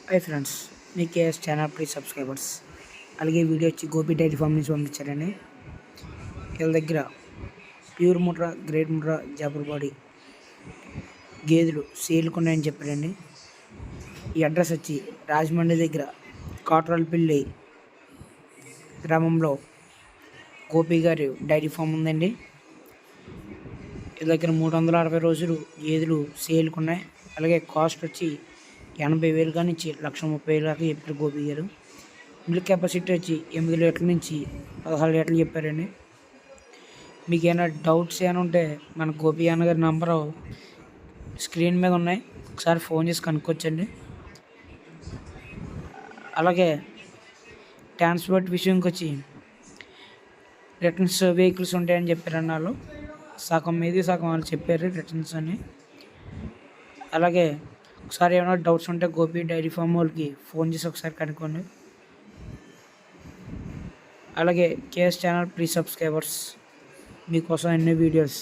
Hi friends, me KS channel please subscribers. అలాగే video వచ్చి Gopi dairy farm నుంచి పంపించారండి. వీళ్ళ దగ్గర ప్యూర్ ముట్రా, గ్రేట్ ముట్రా, జాపర్ బాడీ గేదెలు సేల్కి ఉన్నాయని చెప్పారండి. ఈ అడ్రస్ వచ్చి రాజమండ్రి దగ్గర కాట్రాలపల్లి గ్రామంలో గోపి గారి డైరీ ఫామ్ ఉందండి. వీళ్ళ దగ్గర 360 రోజులు గేదెలు సేల్కి ఉన్నాయి. అలాగే కాస్ట్ వచ్చి 80,000 నుంచి 1,30,000 దాకా చెప్పారు గోపి గారు. మిల్క్ కెపాసిటీ వచ్చి 8 లీటర్ల నుంచి 16 లీటర్లు చెప్పారండి. మీకు ఏమైనా డౌట్స్ ఏమైనా ఉంటే మన గోపి అన్న గారి నంబరు స్క్రీన్ మీద ఉన్నాయి, ఒకసారి ఫోన్ చేసి కనుక్కోవచ్చండి. అలాగే ట్రాన్స్పోర్ట్ విషయంకి వచ్చి రిటర్న్స్ వెహికల్స్ ఉంటాయని చెప్పారన్న వాళ్ళు. సగం మీది సగం వాళ్ళు చెప్పారు రిటర్న్స్ అని. అలాగే ఒకసారి ఏమైనా డౌట్స్ ఉంటే గోపి డైరీ ఫామ్ వాళ్ళకి ఫోన్ చేసి ఒకసారి కనుక్కోండి. అలాగే కేఎస్ ఛానల్ ప్లీజ్ సబ్స్క్రైబర్స్, మీకోసం ఎన్నో వీడియోస్